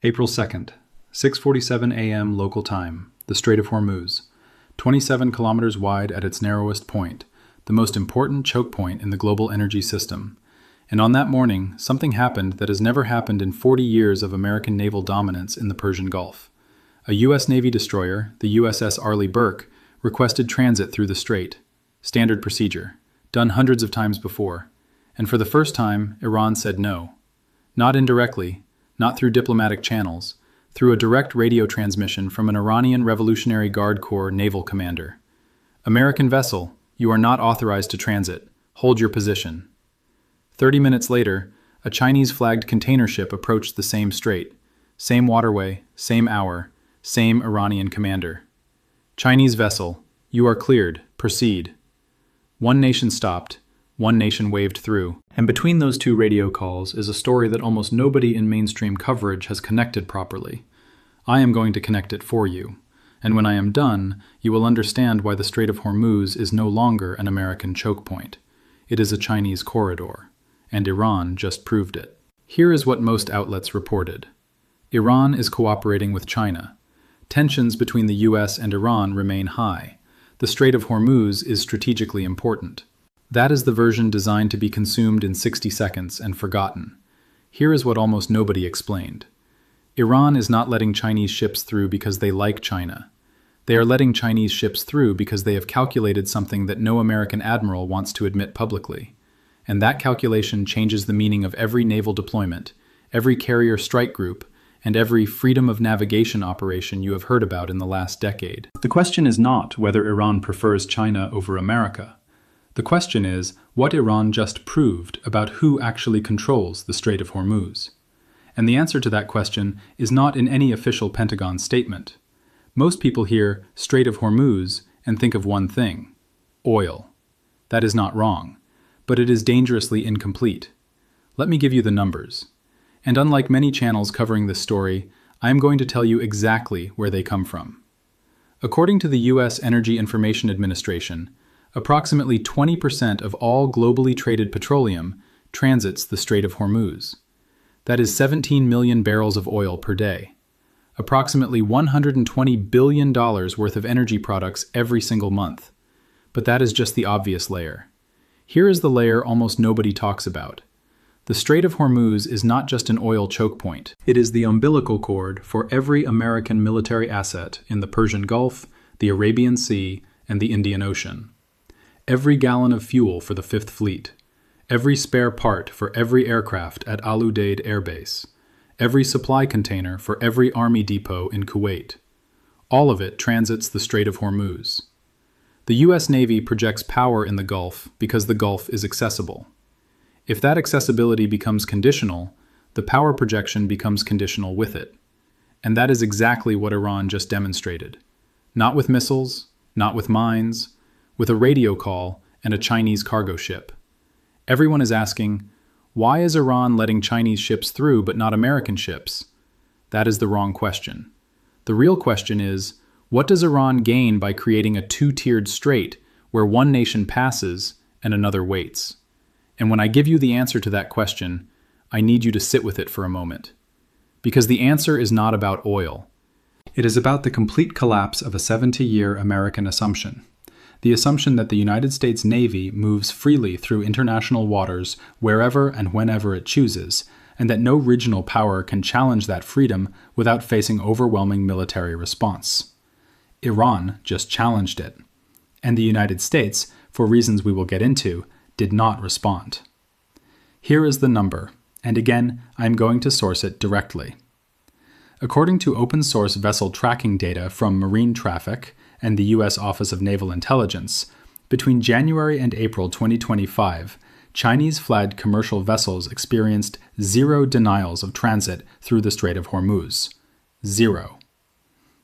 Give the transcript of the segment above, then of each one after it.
April 2nd, 6:47 a.m. local time, the Strait of Hormuz, 27 kilometers wide at its narrowest point, the most important choke point in the global energy system. And on that morning, something happened that has never happened in 40 years of American naval dominance in the Persian Gulf. A U.S. Navy destroyer, the USS Arleigh Burke, requested transit through the strait. Standard procedure, done hundreds of times before. And for the first time, Iran said no. Not indirectly, not through diplomatic channels, through a direct radio transmission from an Iranian Revolutionary Guard Corps naval commander. American vessel, you are not authorized to transit. Hold your position. 30 minutes later, a Chinese-flagged container ship approached the same strait. Same waterway, same hour, same Iranian commander. Chinese vessel, you are cleared. Proceed. One nation stopped. One nation waved through. And between those two radio calls is a story that almost nobody in mainstream coverage has connected properly. I am going to connect it for you. And when I am done, you will understand why the Strait of Hormuz is no longer an American choke point. It is a Chinese corridor. And Iran just proved it. Here is what most outlets reported. Iran is cooperating with China. Tensions between the US and Iran remain high. The Strait of Hormuz is strategically important. That is the version designed to be consumed in 60 seconds and forgotten. Here is what almost nobody explained. Iran is not letting Chinese ships through because they like China. They are letting Chinese ships through because they have calculated something that no American admiral wants to admit publicly. And that calculation changes the meaning of every naval deployment, every carrier strike group, and every freedom of navigation operation you have heard about in the last decade. The question is not whether Iran prefers China over America. The question is what Iran just proved about who actually controls the Strait of Hormuz. And the answer to that question is not in any official Pentagon statement. Most people hear Strait of Hormuz and think of one thing: oil. That is not wrong, but it is dangerously incomplete. Let me give you the numbers. And unlike many channels covering this story, I am going to tell you exactly where they come from. According to the U.S. Energy Information Administration, approximately 20% of all globally traded petroleum transits the Strait of Hormuz. That is 17 million barrels of oil per day. Approximately $120 billion worth of energy products every single month. But that is just the obvious layer. Here is the layer almost nobody talks about. The Strait of Hormuz is not just an oil choke point. It is the umbilical cord for every American military asset in the Persian Gulf, the Arabian Sea, and the Indian Ocean. Every gallon of fuel for the Fifth Fleet. Every spare part for every aircraft at Al Udeid Air Base. Every supply container for every army depot in Kuwait. All of it transits the Strait of Hormuz. The U.S. Navy projects power in the Gulf because the Gulf is accessible. If that accessibility becomes conditional, the power projection becomes conditional with it. And that is exactly what Iran just demonstrated. Not with missiles, not with mines, with a radio call and a Chinese cargo ship. Everyone is asking, why is Iran letting Chinese ships through but not American ships? That is the wrong question. The real question is, what does Iran gain by creating a two-tiered strait where one nation passes and another waits? And when I give you the answer to that question, I need you to sit with it for a moment. Because the answer is not about oil. It is about the complete collapse of a 70-year American assumption. The assumption that the United States Navy moves freely through international waters wherever and whenever it chooses, and that no regional power can challenge that freedom without facing overwhelming military response. Iran just challenged it. And the United States, for reasons we will get into, did not respond. Here is the number, and again, I am going to source it directly. According to open-source vessel tracking data from Marine Traffic and the U.S. Office of Naval Intelligence, between January and April 2025, Chinese-flagged commercial vessels experienced 0 denials of transit through the Strait of Hormuz. 0.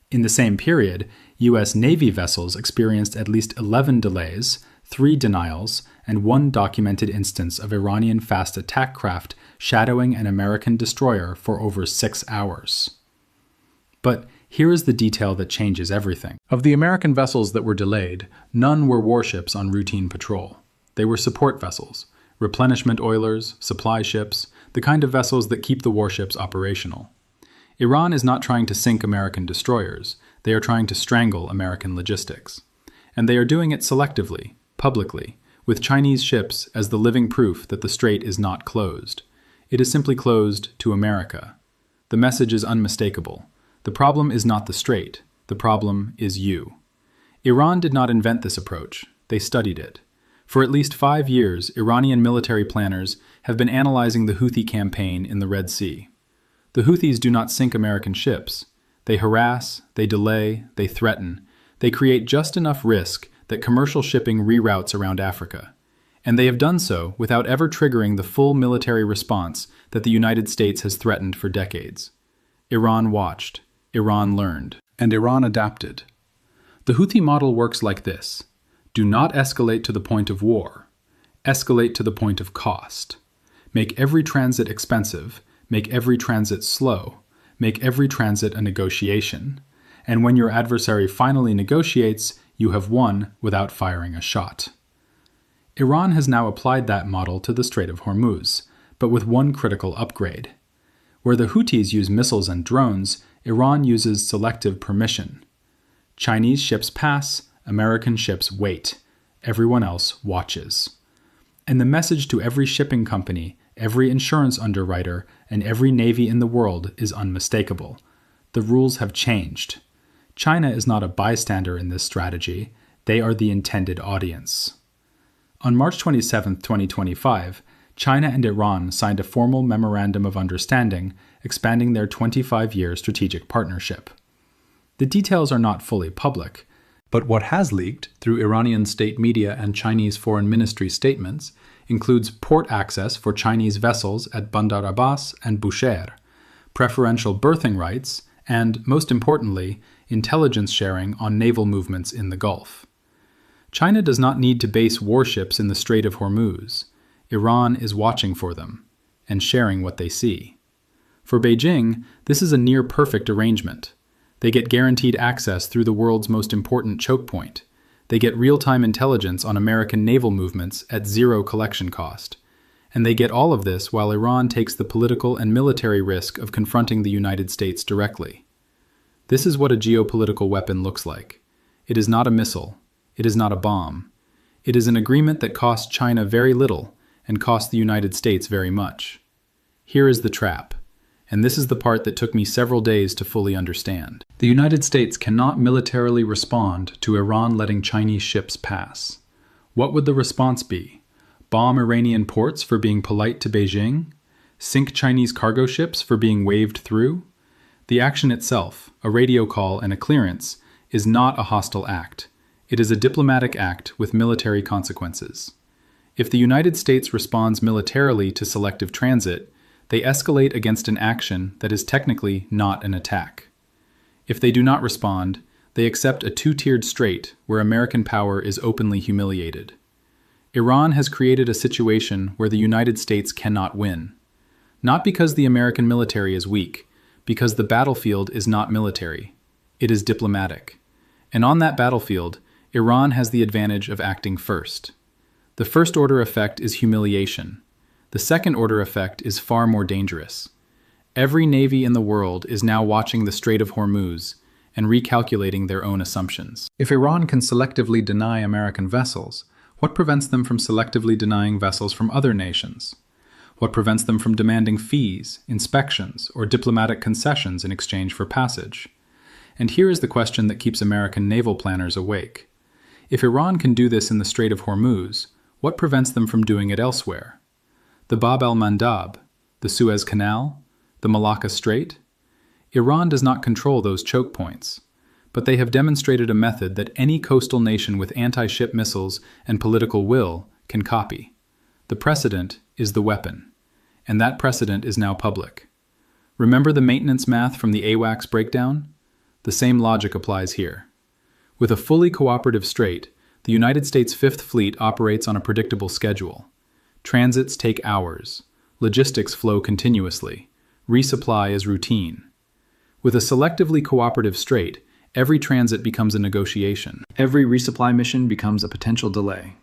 In the same period, U.S. Navy vessels experienced at least 11 delays, 3 denials, and 1 documented instance of Iranian fast attack craft shadowing an American destroyer for over 6 hours. But here is the detail that changes everything. Of the American vessels that were delayed, none were warships on routine patrol. They were support vessels, replenishment oilers, supply ships, the kind of vessels that keep the warships operational. Iran is not trying to sink American destroyers, they are trying to strangle American logistics. And they are doing it selectively, publicly, with Chinese ships as the living proof that the strait is not closed. It is simply closed to America. The message is unmistakable. The problem is not the strait, the problem is you. Iran did not invent this approach, they studied it. For at least 5 years, Iranian military planners have been analyzing the Houthi campaign in the Red Sea. The Houthis do not sink American ships. They harass, they delay, they threaten. They create just enough risk that commercial shipping reroutes around Africa. And they have done so without ever triggering the full military response that the United States has threatened for decades. Iran watched, Iran learned, and Iran adapted. The Houthi model works like this. Do not escalate to the point of war. Escalate to the point of cost. Make every transit expensive. Make every transit slow. Make every transit a negotiation. And when your adversary finally negotiates, you have won without firing a shot. Iran has now applied that model to the Strait of Hormuz, but with one critical upgrade. Where the Houthis use missiles and drones, Iran uses selective permission. Chinese ships pass, American ships wait. Everyone else watches. And the message to every shipping company, every insurance underwriter, and every navy in the world is unmistakable. The rules have changed. China is not a bystander in this strategy. They are the intended audience. On March 27, 2025, China and Iran signed a formal Memorandum of Understanding expanding their 25-year strategic partnership. The details are not fully public, but what has leaked through Iranian state media and Chinese Foreign Ministry statements includes port access for Chinese vessels at Bandar Abbas and Bushehr, preferential berthing rights, and, most importantly, intelligence sharing on naval movements in the Gulf. China does not need to base warships in the Strait of Hormuz. Iran is watching for them and sharing what they see. For Beijing, this is a near-perfect arrangement. They get guaranteed access through the world's most important chokepoint. They get real-time intelligence on American naval movements at zero collection cost. And they get all of this while Iran takes the political and military risk of confronting the United States directly. This is what a geopolitical weapon looks like. It is not a missile. It is not a bomb. It is an agreement that costs China very little and costs the United States very much. Here is the trap. And this is the part that took me several days to fully understand. The United States cannot militarily respond to Iran letting Chinese ships pass. What would the response be? Bomb Iranian ports for being polite to Beijing? Sink Chinese cargo ships for being waved through? The action itself, a radio call and a clearance, is not a hostile act. It is a diplomatic act with military consequences. If the United States responds militarily to selective transit, they escalate against an action that is technically not an attack. If they do not respond, they accept a two-tiered strait where American power is openly humiliated. Iran has created a situation where the United States cannot win. Not because the American military is weak, because the battlefield is not military. It is diplomatic. And on that battlefield, Iran has the advantage of acting first. The first-order effect is humiliation. The second-order effect is far more dangerous. Every navy in the world is now watching the Strait of Hormuz and recalculating their own assumptions. If Iran can selectively deny American vessels, what prevents them from selectively denying vessels from other nations? What prevents them from demanding fees, inspections, or diplomatic concessions in exchange for passage? And here is the question that keeps American naval planners awake. If Iran can do this in the Strait of Hormuz, what prevents them from doing it elsewhere? The Bab el-Mandab, the Suez Canal, the Malacca Strait? Iran does not control those choke points, but they have demonstrated a method that any coastal nation with anti-ship missiles and political will can copy. The precedent is the weapon, and that precedent is now public. Remember the maintenance math from the AWACS breakdown? The same logic applies here. With a fully cooperative strait, the United States Fifth Fleet operates on a predictable schedule. Transits take hours. Logistics flow continuously. Resupply is routine. With a selectively cooperative strait, every transit becomes a negotiation. Every resupply mission becomes a potential delay.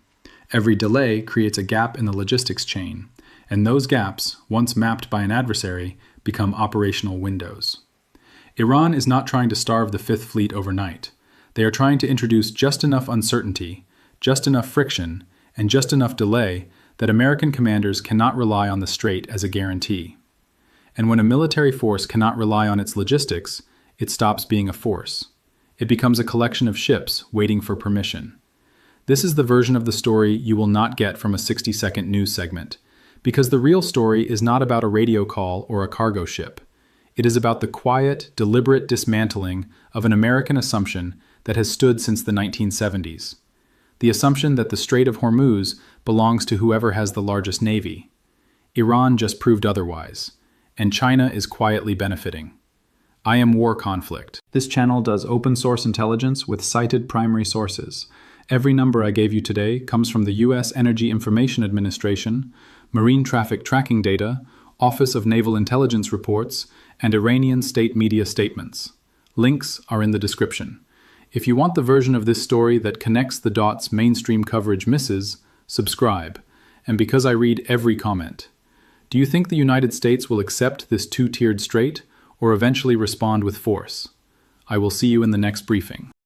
Every delay creates a gap in the logistics chain, and those gaps, once mapped by an adversary, become operational windows. Iran is not trying to starve the Fifth Fleet overnight. They are trying to introduce just enough uncertainty, just enough friction, and just enough delay that American commanders cannot rely on the strait as a guarantee. And when a military force cannot rely on its logistics, it stops being a force. It becomes a collection of ships waiting for permission. This is the version of the story you will not get from a 60-second news segment, because the real story is not about a radio call or a cargo ship. It is about the quiet, deliberate dismantling of an American assumption that has stood since the 1970s. The assumption that the Strait of Hormuz belongs to whoever has the largest navy. Iran just proved otherwise, and China is quietly benefiting. I am War Conflict. This channel does open source intelligence with cited primary sources. Every number I gave you today comes from the U.S. Energy Information Administration, Marine Traffic Tracking Data, Office of Naval Intelligence reports, and Iranian state media statements. Links are in the description. If you want the version of this story that connects the dots mainstream coverage misses, subscribe. And because I read every comment. Do you think the United States will accept this two-tiered strait, or eventually respond with force? I will see you in the next briefing.